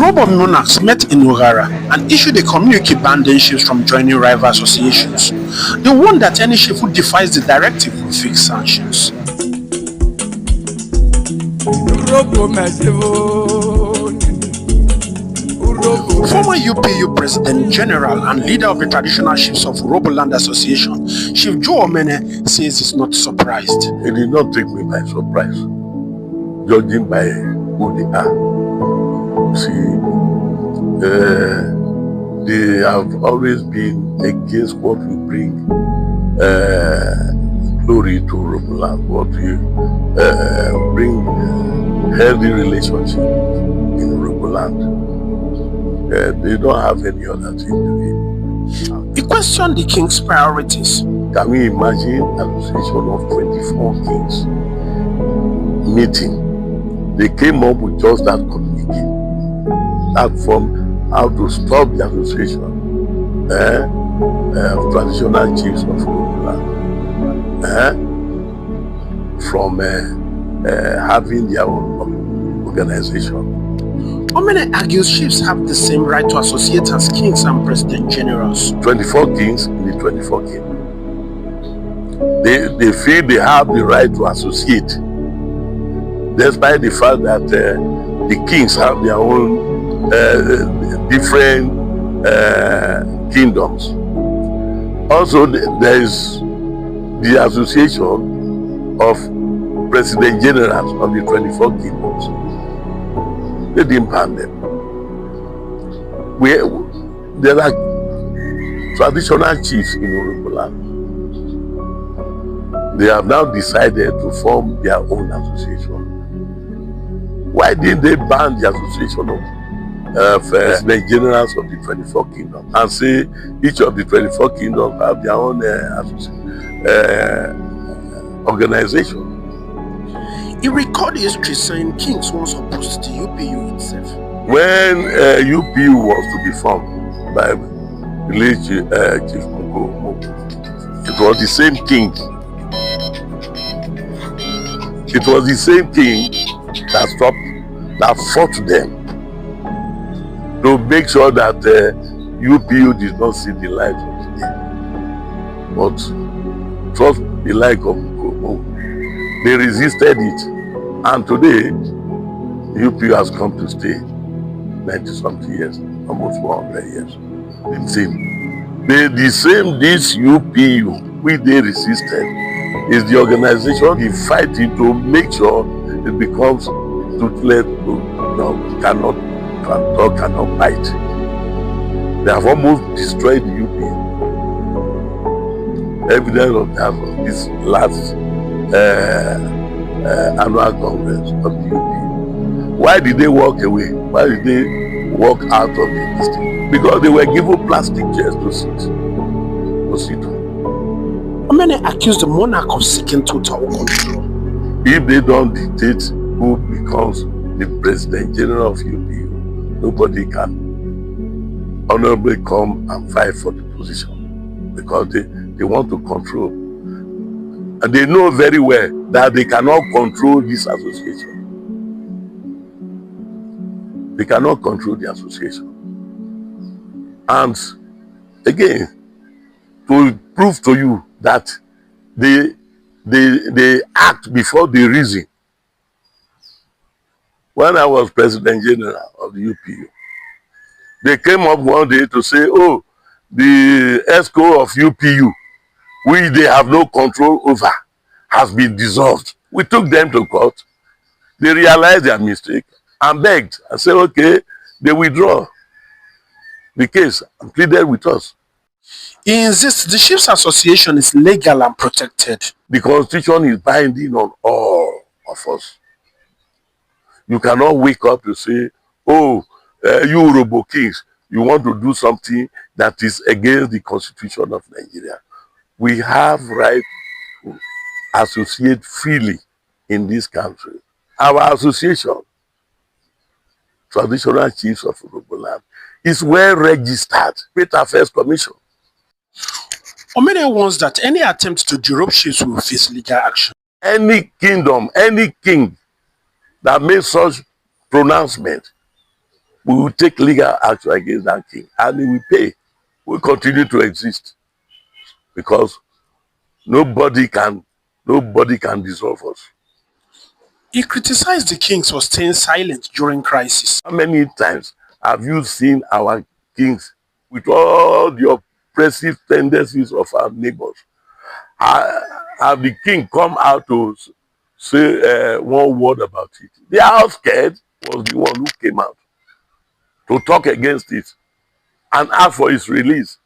Urobo monarchs met in Ugara and issued a communique banning chiefs from joining rival associations. They warned that any chief who defies the directive will face sanctions. Former UPU President General and leader of the traditional chiefs of Urobo Land Association, Chief Joe OMENE, says he's not surprised. It did not take me by surprise, judging by who they are. See, they have always been against what will bring glory to Urobo Land, what will bring healthy relationship in Urobo Land. They don't have any other thing to do. He questioned the king's priorities. Can we imagine an association of 24 kings meeting? They came up with just that communique, that form how to stop the association of traditional chiefs of Urobo Land from having their own organization. OMENE argues chiefs have the same right to associate as kings and president generals. 24 kings in the 24 kingdom. They feel they have the right to associate, despite the fact that the kings have their own different kingdoms. Also, there is the association of president generals of the 24 kingdoms. They didn't ban them. There are traditional chiefs in Urobo Land. They have now decided to form their own association. Why didn't they ban the association of president generals of the 24 kingdoms and say each of the 24 kingdoms have their own organization? He recorded history saying kings once opposed to UPU itself. When UPU was to be formed by the late Chief Mungo, it was the same king. It was the same king that fought them to make sure that UPU did not see the light of the day. But trust the like of Mungo, they resisted it. And today, UPU has come to stay 90-something years, almost 100 years. This UPU, which they resisted, is the organization fighting to make sure it becomes toothless, cannot talk, cannot bite. They have almost destroyed the UPU. Evidence of that was this last annual congress of the UPU. Why did they walk away? Why did they walk out of the district? Because they were given plastic chairs to sit on. OMENE accused the monarch of seeking total control. If they don't dictate who becomes the president general of UPU, nobody can honorably come and fight for the position because they want to control. And they know very well that they cannot control this association. They cannot control the association. And again, to prove to you that they act before they reason. When I was President General of the UPU, they came up one day to say, oh, the ESCO of UPU, which they have no control over, has been dissolved. We took them to court. They realized their mistake and begged and said, okay, they withdraw the case and pleaded with us. He insists the Chiefs Association is legal and protected. The Constitution is binding on all of us. You cannot wake up to say, oh, you Urobo kings, you want to do something that is against the Constitution of Nigeria. We have right to associate freely in this country. Our association, Traditional Chiefs of Urobo Land, is well registered with Affairs Commission. OMENE warns that any attempt to derobe chiefs will face legal action. Any kingdom, any king that makes such pronouncement we will take legal action against that king, and he will pay. We continue to exist because nobody can dissolve us. He criticized the kings for staying silent during crisis. How many times have you seen our kings, with all the oppressive tendencies of our neighbors, have the king come out to say one word about it? The house scared was the one who came out to talk against it and ask for his release.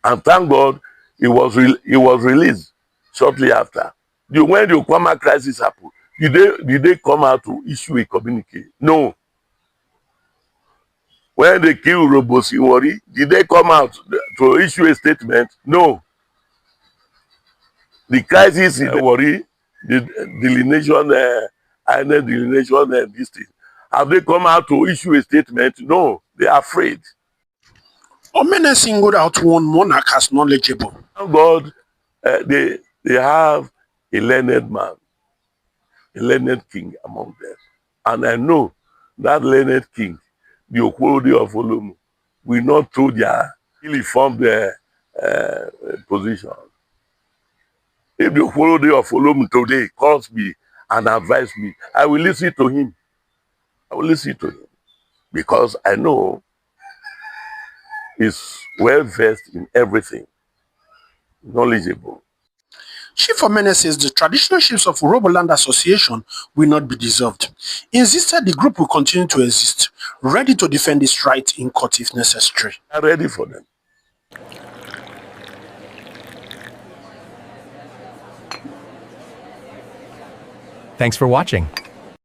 And thank God he was released shortly after. When the Okwama crisis happened, did they come out to issue a communique? No. When they killed Robosi Wari, did they come out to issue a statement? No. The crisis in Wari, the delineation, island delineation, this thing, have they come out to issue a statement? No. They are afraid. OMENE singled out one monarch as knowledgeable. Thank God they have a learned man, a learned king among them. And I know that learned king, the Okwolode of Olomu, will not throw their ill-informed position. If the Okwolode of Olomu today calls me and advises me, I will listen to him. I will listen to him because I know he's well versed in everything, knowledgeable. Chief OMENE says the traditional chiefs of Uroboland Association will not be dissolved. He insisted the group will continue to exist, ready to defend its right in court if necessary. I'm ready for them. Thanks for watching.